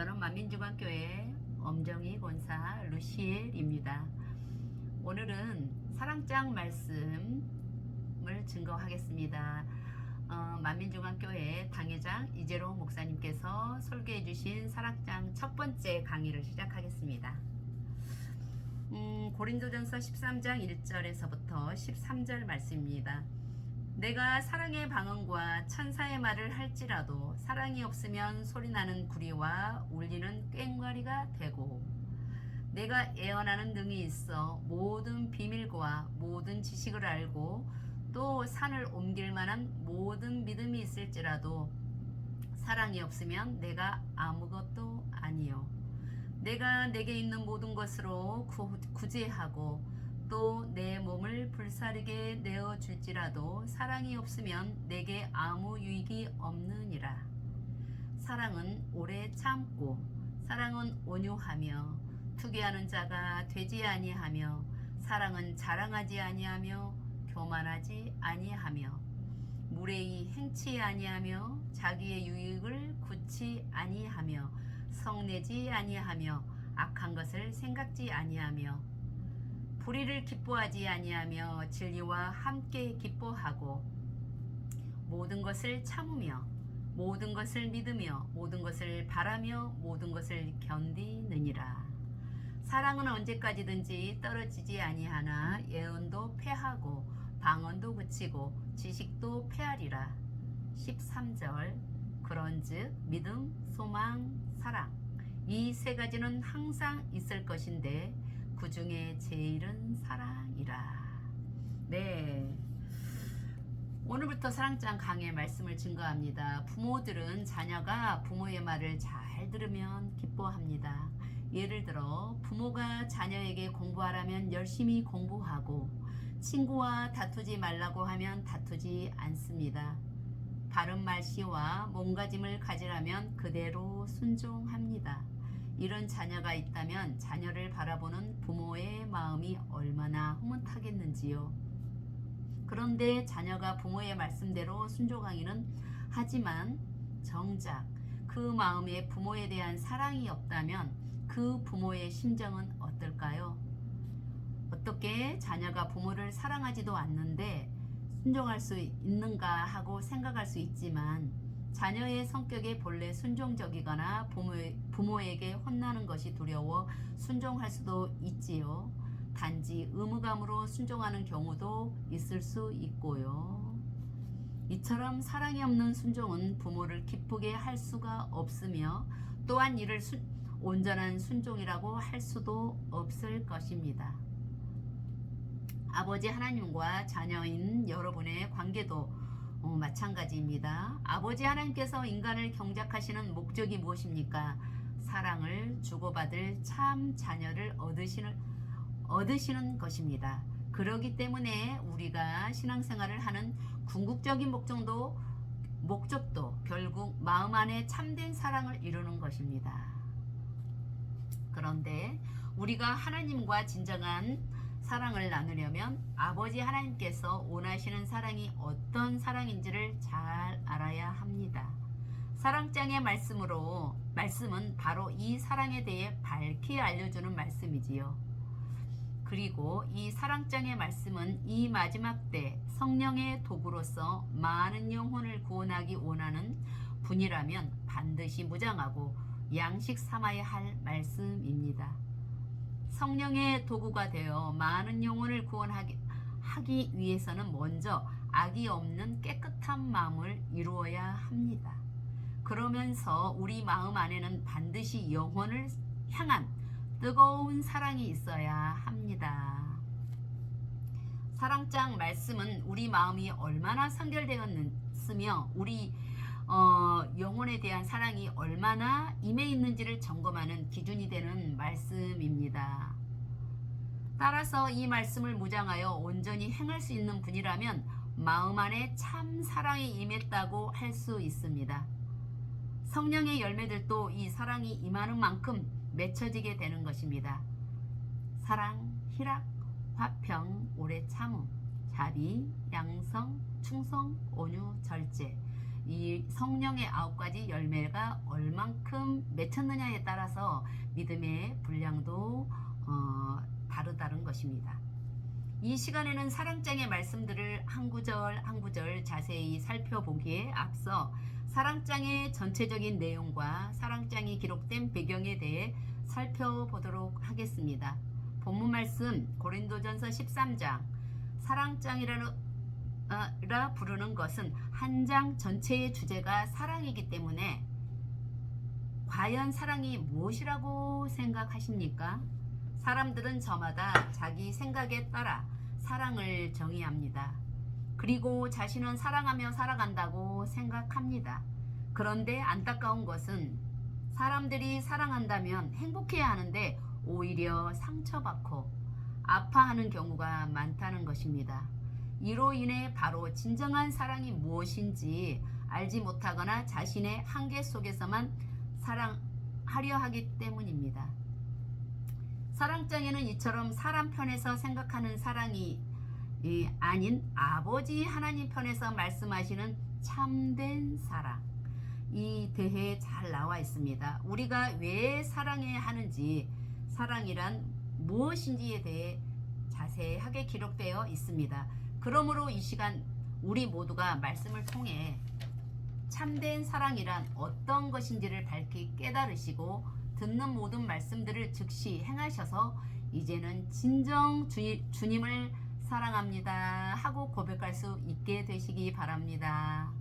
저는 만민중앙교회 엄정희 권사 루시엘입니다. 오늘은 사랑장 말씀을 증거하겠습니다. 만민중앙교회 당회장 이재로 목사님께서 설교해 주신 사랑장 첫 번째 강의를 시작하겠습니다. 고린도전서 13장 1절에서부터 13절 말씀입니다. 내가 사랑의 방언과 천사의 말을 할지라도 사랑이 없으면 소리나는 구리와 울리는 꽹과리가 되고, 내가 예언하는 능이 있어 모든 비밀과 모든 지식을 알고 또 산을 옮길 만한 모든 믿음이 있을지라도 사랑이 없으면 내가 아무것도 아니요. 내가 내게 있는 모든 것으로 구제하고 또 내 몸을 불사르게 내어줄지라도 사랑이 없으면 내게 아무 유익이 없느니라. 사랑은 오래 참고, 사랑은 온유하며 투기하는 자가 되지 아니하며, 사랑은 자랑하지 아니하며 교만하지 아니하며, 무례히 행치 아니하며 자기의 유익을 굳지 아니하며, 성내지 아니하며 악한 것을 생각지 아니하며, 불의를 기뻐하지 아니하며 진리와 함께 기뻐하고, 모든 것을 참으며 모든 것을 믿으며 모든 것을 바라며 모든 것을 견디느니라. 사랑은 언제까지든지 떨어지지 아니하나 예언도 패하고 방언도 그치고 지식도 패하리라. 13절 그런즉 믿음, 소망, 사랑 이 세 가지는 항상 있을 것인데 그 중에 제일은 사랑이라. 네, 오늘부터 사랑장 강의 말씀을 증거합니다. 부모들은 자녀가 부모의 말을 잘 들으면 기뻐합니다. 예를 들어 부모가 자녀에게 공부하라면 열심히 공부하고, 친구와 다투지 말라고 하면 다투지 않습니다. 바른 말씨와 몸가짐을 가지라면 그대로 순종합니다. 이런 자녀가 있다면 자녀를 바라보는 부모의 마음이 얼마나 흐뭇하겠는지요. 그런데 자녀가 부모의 말씀대로 순종하기는 하지만 정작 그 마음에 부모에 대한 사랑이 없다면 그 부모의 심정은 어떨까요? 어떻게 자녀가 부모를 사랑하지도 않는데 순종할 수 있는가 하고 생각할 수 있지만, 자녀의 성격에 본래 순종적이거나 부모에게 혼나는 것이 두려워 순종할 수도 있지요. 단지 의무감으로 순종하는 경우도 있을 수 있고요. 이처럼 사랑이 없는 순종은 부모를 기쁘게 할 수가 없으며, 또한 이를 온전한 순종이라고 할 수도 없을 것입니다. 아버지 하나님과 자녀인 여러분의 관계도 마찬가지입니다. 아버지 하나님께서 인간을 경작하시는 목적이 무엇입니까? 사랑을 주고받을 참 자녀를 얻으시는 것입니다. 그렇기 때문에 우리가 신앙생활을 하는 궁극적인 목적도 결국 마음 안에 참된 사랑을 이루는 것입니다. 그런데 우리가 하나님과 진정한 사랑을 나누려면 아버지 하나님께서 원하시는 사랑이 어떤 사랑인지를 잘 알아야 합니다. 사랑장의 말씀은 바로 이 사랑에 대해 밝히 알려주는 말씀이지요. 그리고 이 사랑장의 말씀은 이 마지막 때 성령의 도구로서 많은 영혼을 구원하기 원하는 분이라면 반드시 무장하고 양식 삼아야 할 말씀입니다. 성령의 도구가 되어 많은 영혼을 구원하기 위해서는 먼저 악이 없는 깨끗한 마음을 이루어야 합니다. 그러면서 우리 마음 안에는 반드시 영혼을 향한 뜨거운 사랑이 있어야 합니다. 사랑장 말씀은 우리 마음이 얼마나 선결되었으며 우리 영혼에 대한 사랑이 얼마나 임해 있는지를 점검하는 기준이 되는 말씀입니다. 따라서 이 말씀을 무장하여 온전히 행할 수 있는 분이라면 마음 안에 참 사랑이 임했다고 할 수 있습니다. 성령의 열매들도 이 사랑이 임하는 만큼 맺혀지게 되는 것입니다. 사랑, 희락, 화평, 오래 참음, 자비, 양성, 충성, 온유, 절제, 이 성령의 9가지 열매가 얼만큼 맺혔느냐에 따라서 믿음의 분량도 다르다는 것입니다. 이 시간에는 사랑장의 말씀들을 한 구절 한 구절 자세히 살펴보기에 앞서 사랑장의 전체적인 내용과 사랑장이 기록된 배경에 대해 살펴보도록 하겠습니다. 본문 말씀 고린도전서 13장 사랑장이라 부르는 것은 한 장 전체의 주제가 사랑이기 때문에 과연 사랑이 무엇이라고 생각하십니까? 사람들은 저마다 자기 생각에 따라 사랑을 정의합니다. 그리고 자신은 사랑하며 살아간다고 생각합니다. 그런데 안타까운 것은 사람들이 사랑한다면 행복해야 하는데 오히려 상처받고 아파하는 경우가 많다는 것입니다. 이로 인해 바로 진정한 사랑이 무엇인지 알지 못하거나 자신의 한계 속에서만 사랑하려 하기 때문입니다. 사랑장에는 이처럼 사람 편에서 생각하는 사랑이 아닌 아버지 하나님 편에서 말씀하시는 참된 사랑 이 대해 잘 나와 있습니다. 우리가 왜 사랑해야 하는지 사랑이란 무엇인지에 대해 자세하게 기록되어 있습니다. 그러므로 이 시간 우리 모두가 말씀을 통해 참된 사랑이란 어떤 것인지를 밝히 깨달으시고 듣는 모든 말씀들을 즉시 행하셔서 이제는 진정 주님을 사랑합니다 하고 고백할 수 있게 되시기 바랍니다.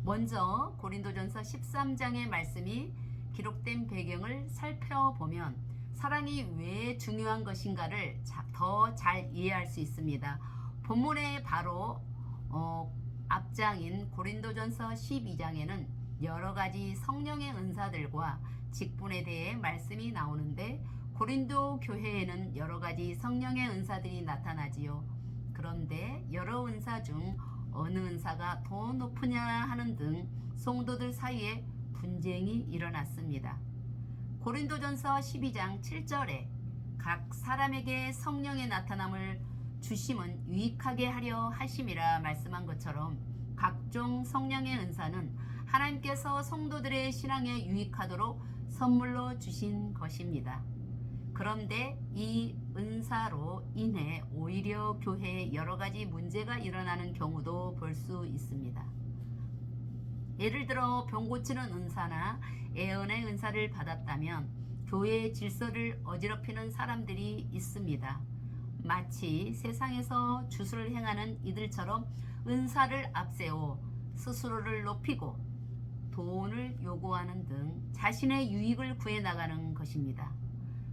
먼저 고린도전서 13장의 말씀이 기록된 배경을 살펴보면 사랑이 왜 중요한 것인가를 더 잘 이해할 수 있습니다. 본문의 바로 앞장인 고린도전서 12장에는 여러 가지 성령의 은사들과 직분에 대해 말씀이 나오는데 고린도 교회에는 여러 가지 성령의 은사들이 나타나지요. 그런데 여러 은사 중 어느 은사가 더 높으냐 하는 등 성도들 사이에 분쟁이 일어났습니다. 고린도전서 12장 7절에 각 사람에게 성령의 나타남을 주심은 유익하게 하려 하심이라 말씀한 것처럼 각종 성령의 은사는 하나님께서 성도들의 신앙에 유익하도록 선물로 주신 것입니다. 그런데 이 은사로 인해 오히려 교회에 여러 가지 문제가 일어나는 경우도 볼 수 있습니다. 예를 들어 병 고치는 은사나 예언의 은사를 받았다면 교회의 질서를 어지럽히는 사람들이 있습니다. 마치 세상에서 주술을 행하는 이들처럼 은사를 앞세워 스스로를 높이고 돈을 요구하는 등 자신의 유익을 구해나가는 것입니다.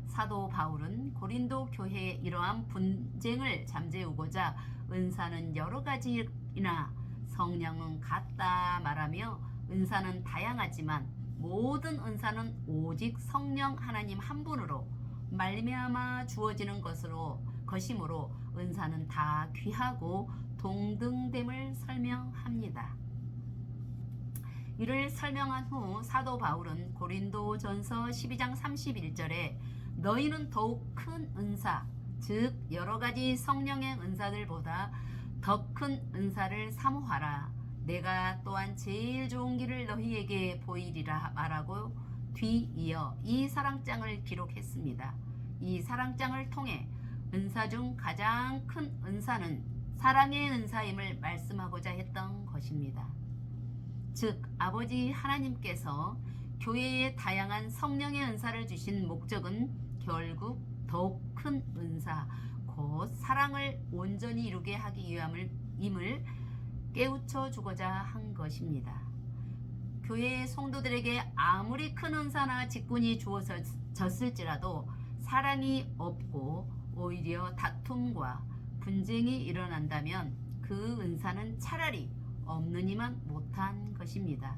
사도 바울은 고린도 교회의 이러한 분쟁을 잠재우고자 은사는 여러 가지이나 성령은 같다 말하며 은사는 다양하지만 모든 은사는 오직 성령 하나님 한 분으로 말미암아 주어지는 것이므로 은사는 다 귀하고 동등됨을 설명합니다. 이를 설명한 후 사도 바울은 고린도전서 12장 31절에 너희는 더욱 큰 은사, 즉 여러 가지 성령의 은사들보다 더 큰 은사를 사모하라. 내가 또한 제일 좋은 길을 너희에게 보이리라 말하고 뒤이어 이 사랑장을 기록했습니다. 이 사랑장을 통해 은사 중 가장 큰 은사는 사랑의 은사임을 말씀하고자 했던 것입니다. 즉 아버지 하나님께서 교회에 다양한 성령의 은사를 주신 목적은 결국 더욱 큰 은사, 곧 사랑을 온전히 이루게 하기 위함을 깨우쳐 주고자 한 것입니다. 교회의 성도들에게 아무리 큰 은사나 직분이 주어졌을지라도 사랑이 없고 오히려 다툼과 분쟁이 일어난다면 그 은사는 차라리 없느니만 못한 것입니다.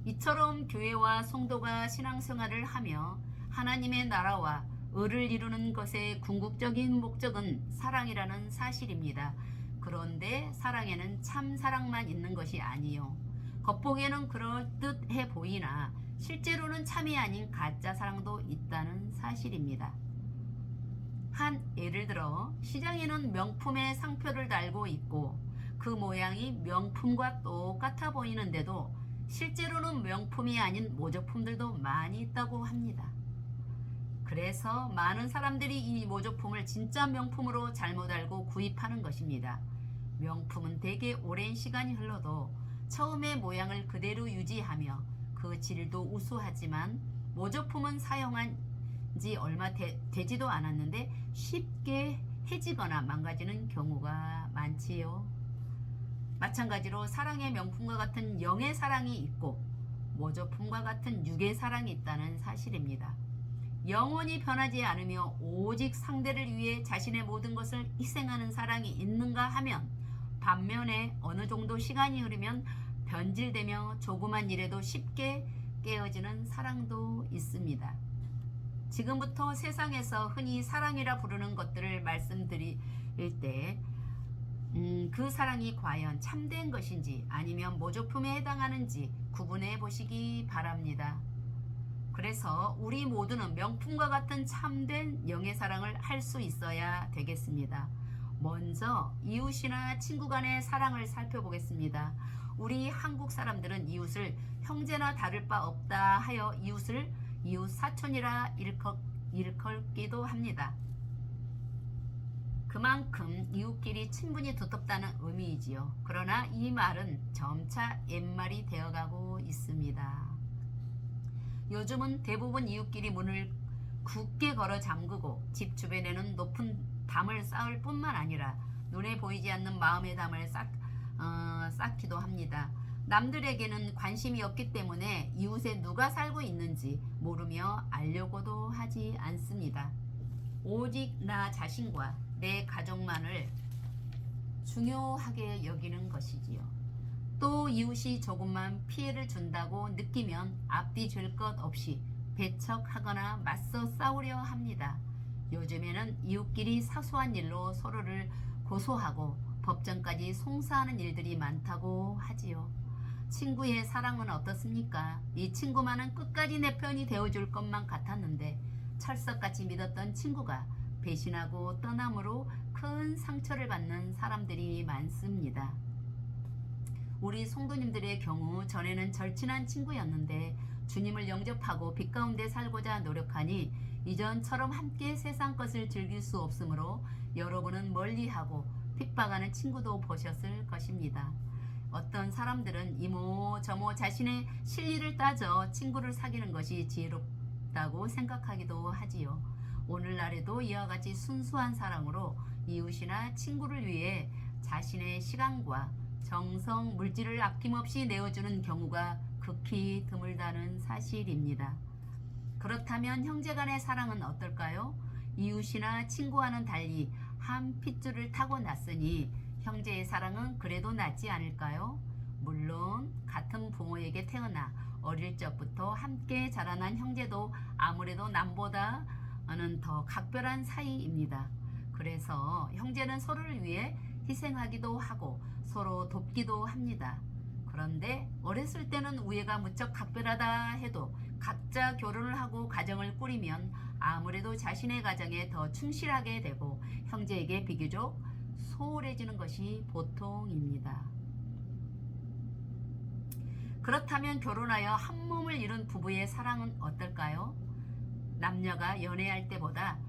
이처럼 교회와 성도가 신앙생활을 하며 하나님의 나라와 의를 이루는 것의 궁극적인 목적은 사랑이라는 사실입니다. 그런데 사랑에는 참 사랑만 있는 것이 아니요. 겉보기에는 그럴듯해 보이나 실제로는 참이 아닌 가짜 사랑도 있다는 사실입니다. 한 예를 들어 시장에는 명품의 상표를 달고 있고 그 모양이 명품과 똑같아 보이는데도 실제로는 명품이 아닌 모조품들도 많이 있다고 합니다. 그래서 많은 사람들이 이 모조품을 진짜 명품으로 잘못 알고 구입하는 것입니다. 명품은 대개 오랜 시간이 흘러도 처음의 모양을 그대로 유지하며 그 질도 우수하지만 모조품은 사용한 지 얼마 되지도 않았는데 쉽게 해지거나 망가지는 경우가 많지요. 마찬가지로 사랑의 명품과 같은 영의 사랑이 있고 모조품과 같은 육의 사랑이 있다는 사실입니다. 영원히 변하지 않으며 오직 상대를 위해 자신의 모든 것을 희생하는 사랑이 있는가 하면 반면에 어느 정도 시간이 흐르면 변질되며 조그만 일에도 쉽게 깨어지는 사랑도 있습니다. 지금부터 세상에서 흔히 사랑이라 부르는 것들을 말씀드릴 때 그 사랑이 과연 참된 것인지 아니면 모조품에 해당하는지 구분해 보시기 바랍니다. 그래서 우리 모두는 명품과 같은 참된 영의 사랑을 할 수 있어야 되겠습니다. 먼저 이웃이나 친구 간의 사랑을 살펴보겠습니다. 우리 한국 사람들은 이웃을 형제나 다를 바 없다 하여 이웃을 이웃 사촌이라 일컬기도 합니다. 그만큼 이웃끼리 친분이 두텁다는 의미이지요. 그러나 이 말은 점차 옛말이 되어가고 있습니다. 요즘은 대부분 이웃끼리 문을 굳게 걸어 잠그고 집 주변에는 높은 담을 쌓을 뿐만 아니라 눈에 보이지 않는 마음의 담을 쌓기도 합니다. 남들에게는 관심이 없기 때문에 이웃에 누가 살고 있는지 모르며 알려고도 하지 않습니다. 오직 나 자신과 내 가족만을 중요하게 여기는 것이지요. 또 이웃이 조금만 피해를 준다고 느끼면 앞뒤 줄 것 없이 배척하거나 맞서 싸우려 합니다. 요즘에는 이웃끼리 사소한 일로 서로를 고소하고 법정까지 송사하는 일들이 많다고 하지요. 친구의 사랑은 어떻습니까? 이 친구만은 끝까지 내 편이 되어줄 것만 같았는데 철석같이 믿었던 친구가 배신하고 떠남으로 큰 상처를 받는 사람들이 많습니다. 우리 성도님들의 경우 전에는 절친한 친구였는데 주님을 영접하고 빛 가운데 살고자 노력하니 이전처럼 함께 세상 것을 즐길 수 없으므로 여러분은 멀리하고 핍박하는 친구도 보셨을 것입니다. 어떤 사람들은 이모 저모 자신의 실리를 따져 친구를 사귀는 것이 지혜롭다고 생각하기도 하지요. 오늘날에도 이와 같이 순수한 사랑으로 이웃이나 친구를 위해 자신의 시간과 정성, 물질을 아낌없이 내어주는 경우가 극히 드물다는 사실입니다. 그렇다면 형제간의 사랑은 어떨까요? 이웃이나 친구와는 달리 한 핏줄을 타고 났으니 형제의 사랑은 그래도 낫지 않을까요? 물론 같은 부모에게 태어나 어릴 적부터 함께 자라난 형제도 아무래도 남보다는 더 각별한 사이입니다. 그래서 형제는 서로를 위해 희생하기도 하고 서로 돕기도 합니다. 그런데 어렸을 때는 우애가 무척 각별하다 해도 각자 결혼을 하고 가정을 꾸리면 아무래도 자신의 가정에 더 충실하게 되고 형제에게 비교적 소홀해지는 것이 보통입니다. 그렇다면 결혼하여 한 몸을 이룬 부부의 사랑은 어떨까요? 남녀가 연애할 때 보면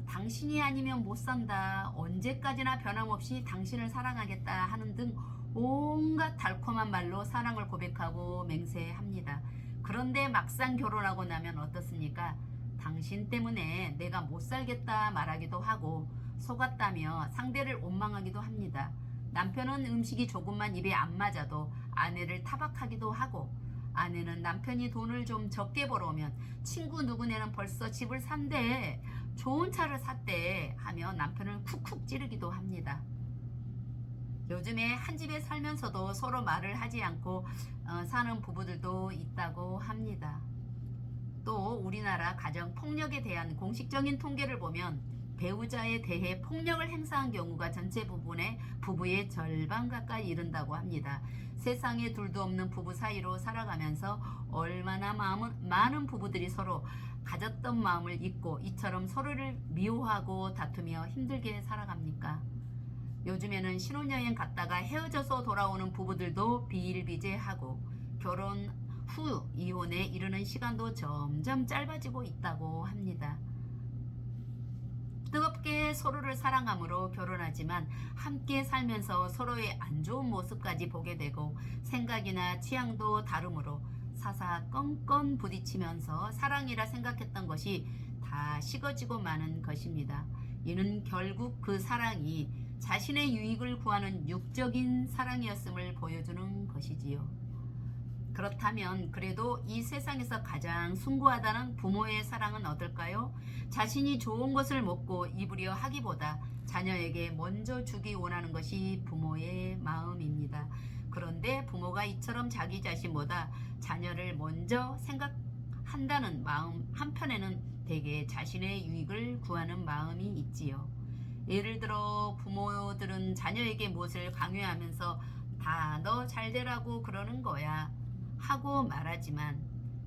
당신이 아니면 못 산다, 언제까지나 변함없이 당신을 사랑하겠다 하는 등 온갖 달콤한 말로 사랑을 고백하고 맹세합니다. 그런데 막상 결혼하고 나면 어떻습니까? 당신 때문에 내가 못 살겠다 말하기도 하고 속았다며 상대를 원망하기도 합니다. 남편은 음식이 조금만 입에 안 맞아도 아내를 타박하기도 하고 아내는 남편이 돈을 좀 적게 벌어오면 친구 누구네는 벌써 집을 산대, 좋은 차를 샀대 하며 남편을 쿡쿡 찌르기도 합니다. 요즘에 한 집에 살면서도 서로 말을 하지 않고 사는 부부들도 있다고 합니다. 또 우리나라 가정폭력에 대한 공식적인 통계를 보면 배우자에 대해 폭력을 행사한 경우가 전체 부부의 절반 가까이 이른다고 합니다. 세상에 둘도 없는 부부 사이로 살아가면서 얼마나 많은 부부들이 서로 가졌던 마음을 잊고 이처럼 서로를 미워하고 다투며 힘들게 살아갑니까? 요즘에는 신혼여행 갔다가 헤어져서 돌아오는 부부들도 비일비재하고 결혼 후 이혼에 이르는 시간도 점점 짧아지고 있다고 합니다. 뜨겁게 서로를 사랑함으로 결혼하지만 함께 살면서 서로의 안 좋은 모습까지 보게 되고 생각이나 취향도 다르므로 사사건건 부딪히면서 사랑이라 생각했던 것이 다 식어지고 마는 것입니다. 이는 결국 그 사랑이 자신의 유익을 구하는 육적인 사랑이었음을 보여주는 것이지요. 그렇다면 그래도 이 세상에서 가장 숭고하다는 부모의 사랑은 어떨까요? 자신이 좋은 것을 먹고 입으려 하기보다 자녀에게 먼저 주기 원하는 것이 부모의 마음입니다. 그런데 부모가 이처럼 자기 자신보다 자녀를 먼저 생각한다는 마음 한편에는 대개 자신의 유익을 구하는 마음이 있지요. 예를 들어 부모들은 자녀에게 무엇을 강요하면서 다 너 잘되라고 그러는 거야 하고 말하지만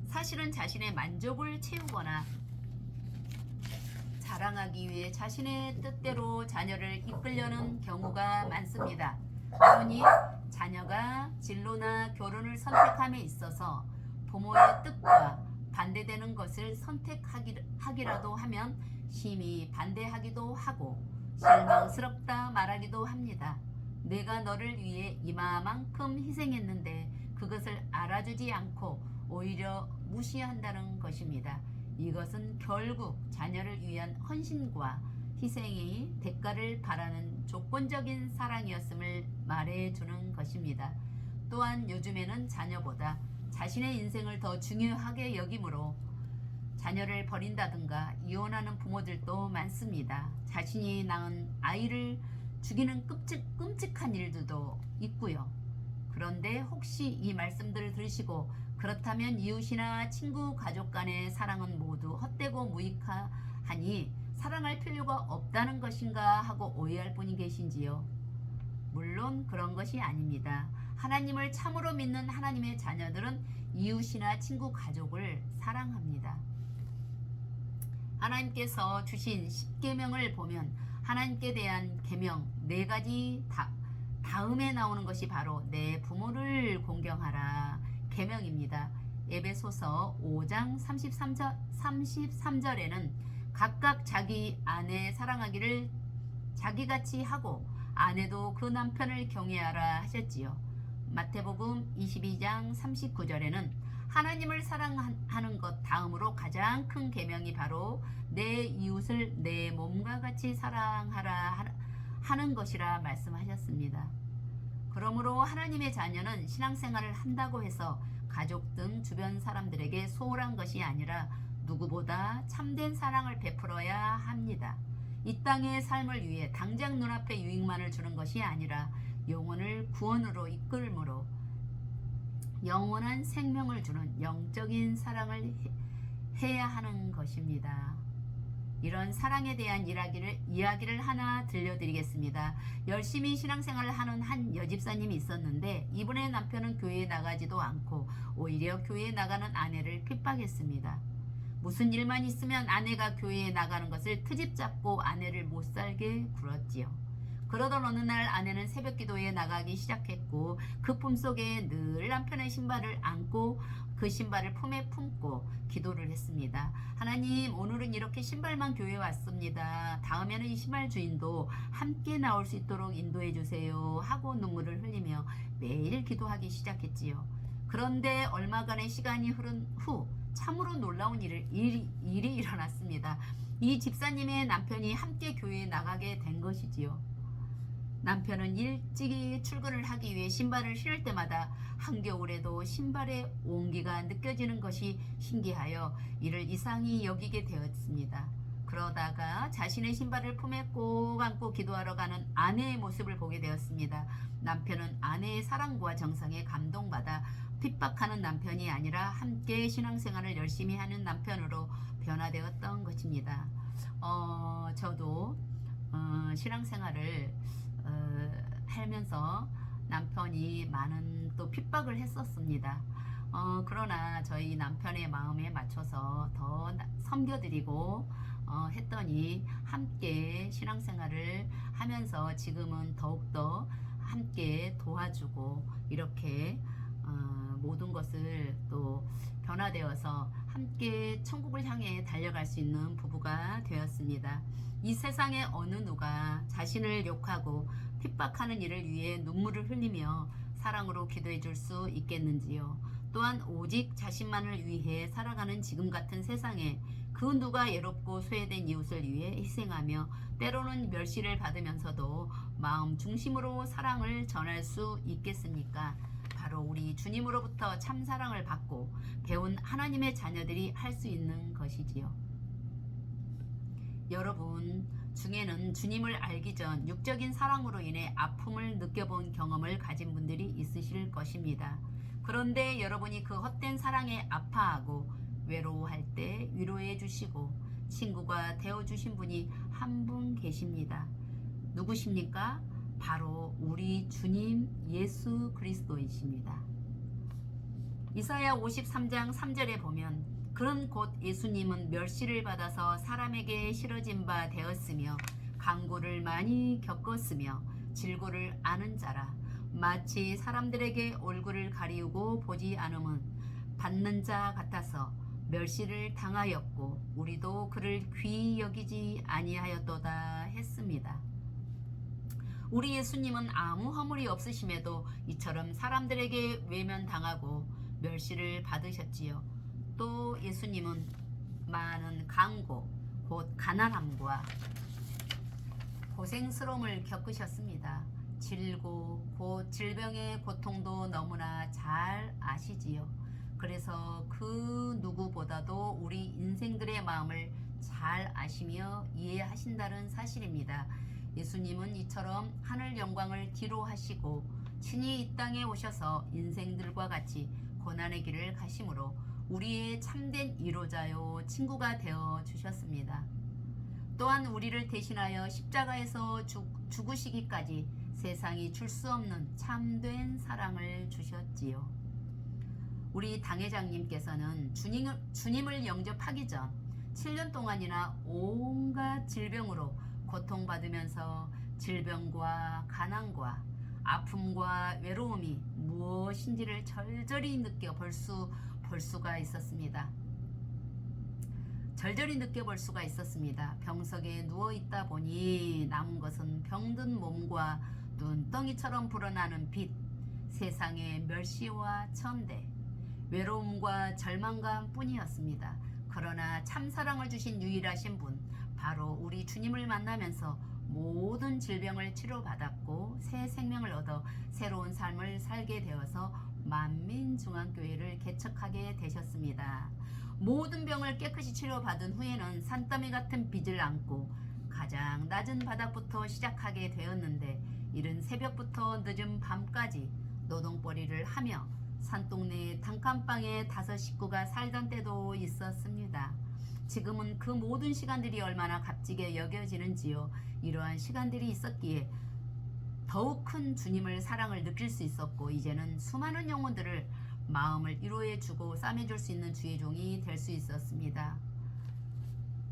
사실은 자신의 만족을 채우거나 자랑하기 위해 자신의 뜻대로 자녀를 이끌려는 경우가 많습니다. 그러니 자녀가 진로나 결혼을 선택함에 있어서 부모의 뜻과 반대되는 것을 선택하기라도 하면 심히 반대하기도 하고 실망스럽다 말하기도 합니다. 내가 너를 위해 이마만큼 희생했는데 그것을 알아주지 않고 오히려 무시한다는 것입니다. 이것은 결국 자녀를 위한 헌신과 희생이 대가를 바라는 조건적인 사랑이었음을 말해주는 것입니다. 또한 요즘에는 자녀보다 자신의 인생을 더 중요하게 여기므로 자녀를 버린다든가 이혼하는 부모들도 많습니다. 자신이 낳은 아이를 죽이는 끔찍한 일들도 있고요. 그런데 혹시 이 말씀들을 들으시고 그렇다면 이웃이나 친구, 가족 간의 사랑은 모두 헛되고 무익하니 사랑할 필요가 없다는 것인가 하고 오해할 분이 계신지요? 물론 그런 것이 아닙니다. 하나님을 참으로 믿는 하나님의 자녀들은 이웃이나 친구, 가족을 사랑합니다. 하나님께서 주신 10계명을 보면 하나님께 대한 계명 4가지 다음에 나오는 것이 바로 내 부모를 공경하라 계명입니다. 에베소서 5장 33절에는 각각 자기 아내 사랑하기를 자기같이 하고 아내도 그 남편을 경외하라 하셨지요. 마태복음 22장 39절에는 하나님을 사랑하는 것 다음으로 가장 큰 계명이 바로 내 이웃을 내 몸과 같이 사랑하라 하는 것이라 말씀하셨습니다. 그러므로 하나님의 자녀는 신앙생활을 한다고 해서 가족 등 주변 사람들에게 소홀한 것이 아니라 누구보다 참된 사랑을 베풀어야 합니다. 이 땅의 삶을 위해 당장 눈앞에 유익만을 주는 것이 아니라 영혼을 구원으로 이끌므로 영원한 생명을 주는 영적인 사랑을 해야 하는 것입니다. 이런 사랑에 대한 이야기를 하나 들려드리겠습니다. 열심히 신앙생활을 하는 한 여집사님이 있었는데 이분의 남편은 교회에 나가지도 않고 오히려 교회에 나가는 아내를 핍박했습니다. 무슨 일만 있으면 아내가 교회에 나가는 것을 트집 잡고 아내를 못 살게 굴었지요. 그러던 어느 날 아내는 새벽 기도에 나가기 시작했고 그 품속에 늘 남편의 신발을 안고 그 신발을 품에 품고 기도를 했습니다. 하나님, 오늘은 이렇게 신발만 교회에 왔습니다. 다음에는 이 신발 주인도 함께 나올 수 있도록 인도해 주세요 하고 눈물을 흘리며 매일 기도하기 시작했지요. 그런데 얼마간의 시간이 흐른 후 참으로 놀라운 일이 일어났습니다. 이 집사님의 남편이 함께 교회에 나가게 된 것이지요. 남편은 일찍이 출근을 하기 위해 신발을 신을 때마다 한겨울에도 신발의 온기가 느껴지는 것이 신기하여 이를 이상히 여기게 되었습니다. 그러다가 자신의 신발을 품에 꼭 안고 기도하러 가는 아내의 모습을 보게 되었습니다. 남편은 아내의 사랑과 정성에 감동받아 핍박하는 남편이 아니라 함께 신앙생활을 열심히 하는 남편으로 변화되었던 것입니다. 저도 신앙생활을 하면서 남편이 많은 또 핍박을 했었습니다. 그러나 저희 남편의 마음에 맞춰서 더 섬겨드리고 했더니 함께 신앙생활을 하면서 지금은 더욱더 함께 도와주고 이렇게 모든 것을 또 변화되어서 함께 천국을 향해 달려갈 수 있는 부부가 되었습니다. 이 세상에 어느 누가 자신을 욕하고 핍박하는 이를 위해 눈물을 흘리며 사랑으로 기도해 줄 수 있겠는지요. 또한 오직 자신만을 위해 살아가는 지금 같은 세상에 그 누가 예롭고 소외된 이웃을 위해 희생하며 때로는 멸시를 받으면서도 마음 중심으로 사랑을 전할 수 있겠습니까? 바로 우리 주님으로부터 참 사랑을 받고 배운 하나님의 자녀들이 할 수 있는 것이지요. 여러분 중에는 주님을 알기 전 육적인 사랑으로 인해 아픔을 느껴본 경험을 가진 분들이 있으실 것입니다. 그런데 여러분이 그 헛된 사랑에 아파하고 외로워할 때 위로해 주시고 친구가 되어 주신 분이 한 분 계십니다. 누구십니까? 바로 우리 주님 예수 그리스도이십니다. 이사야 53장 3절에 보면 그런 곧 예수님은 멸시를 받아서 사람에게 싫어진 바 되었으며 강고를 많이 겪었으며 질고를 아는 자라 마치 사람들에게 얼굴을 가리우고 보지 않음은 받는 자 같아서 멸시를 당하였고 우리도 그를 귀히 여기지 아니하였도다 했습니다. 우리 예수님은 아무 허물이 없으심에도 이처럼 사람들에게 외면당하고 멸시를 받으셨지요. 또 예수님은 많은 강고 곧 가난함과 고생스러움을 겪으셨습니다. 질고 곧 질병의 고통도 너무나 잘 아시지요. 그래서 그 누구보다도 우리 인생들의 마음을 잘 아시며 이해하신다는 사실입니다. 예수님은 이처럼 하늘 영광을 뒤로 하시고 친히 이 땅에 오셔서 인생들과 같이 고난의 길을 가심으로 우리의 참된 위로자요 친구가 되어 주셨습니다. 또한 우리를 대신하여 십자가에서 죽으시기까지 세상이 줄 수 없는 참된 사랑을 주셨지요. 우리 당회장님께서는 주님을 영접하기 전 7년 동안이나 온갖 질병으로 고통받으면서 질병과 가난과 아픔과 외로움이 무엇인지를 절절히 느껴볼 수가 있었습니다. 절절히 느껴볼 수가 있었습니다. 병석에 누워있다 보니 남은 것은 병든 몸과 눈덩이처럼 불어나는 빛, 세상의 멸시와 천대, 외로움과 절망감 뿐이었습니다. 그러나 참사랑을 주신 유일하신 분, 바로 우리 주님을 만나면서 모든 질병을 치료받았고 새 생명을 얻어 새로운 삶을 살게 되어서 만민중앙교회를 개척하게 되셨습니다. 모든 병을 깨끗이 치료받은 후에는 산더미 같은 빚을 안고 가장 낮은 바닥부터 시작하게 되었는데 이른 새벽부터 늦은 밤까지 노동벌이를 하며 산동네 단칸방에 5 식구가 살던 때도 있었습니다. 지금은 그 모든 시간들이 얼마나 값지게 여겨지는지요. 이러한 시간들이 있었기에 더욱 큰 주님을 사랑을 느낄 수 있었고 이제는 수많은 영혼들을 마음을 위로해주고 싸매줄 수 있는 주의 종이 될 수 있었습니다.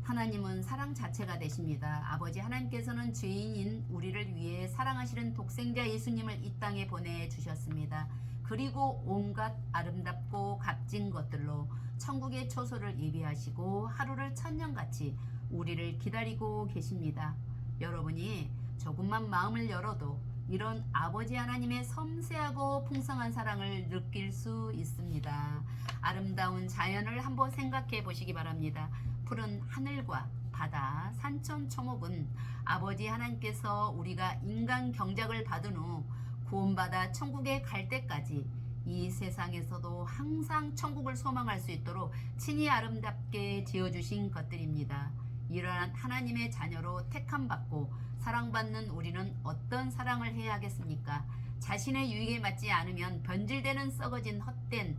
하나님은 사랑 자체가 되십니다. 아버지 하나님께서는 죄인인 우리를 위해 사랑하시는 독생자 예수님을 이 땅에 보내주셨습니다. 그리고 온갖 아름답고 값진 것들로 천국의 초소를 예비하시고 하루를 천년같이 우리를 기다리고 계십니다. 여러분이 조금만 마음을 열어도 이런 아버지 하나님의 섬세하고 풍성한 사랑을 느낄 수 있습니다. 아름다운 자연을 한번 생각해 보시기 바랍니다. 푸른 하늘과 바다, 산천, 초목은 아버지 하나님께서 우리가 인간 경작을 받은 후 구원받아 천국에 갈 때까지 이 세상에서도 항상 천국을 소망할 수 있도록 친히 아름답게 지어주신 것들입니다. 이러한 하나님의 자녀로 택함받고 사랑받는 우리는 어떤 사랑을 해야 하겠습니까? 자신의 유익에 맞지 않으면 변질되는 썩어진 헛된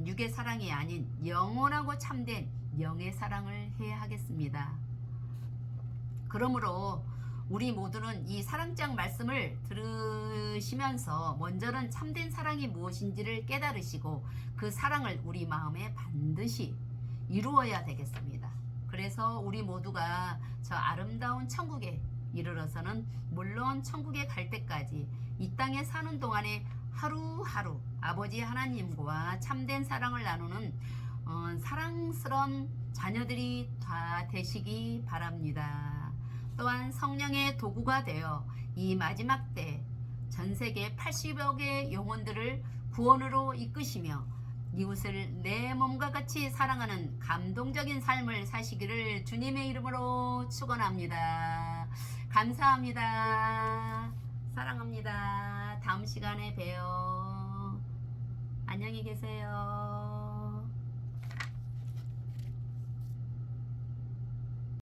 육의 사랑이 아닌 영원하고 참된 영의 사랑을 해야 하겠습니다. 그러므로 우리 모두는 이 사랑장 말씀을 들으시면서 먼저는 참된 사랑이 무엇인지를 깨달으시고 그 사랑을 우리 마음에 반드시 이루어야 되겠습니다. 그래서 우리 모두가 저 아름다운 천국에 이르러서는 물론 천국에 갈 때까지 이 땅에 사는 동안에 하루하루 아버지 하나님과 참된 사랑을 나누는 사랑스러운 자녀들이 다 되시기 바랍니다. 또한 성령의 도구가 되어 이 마지막 때 전 세계 80여 개의 영혼들을 구원으로 이끄시며 이웃을 내 몸과 같이 사랑하는 감동적인 삶을 사시기를 주님의 이름으로 축원합니다. 감사합니다. 사랑합니다. 다음 시간에 봬요. 안녕히 계세요.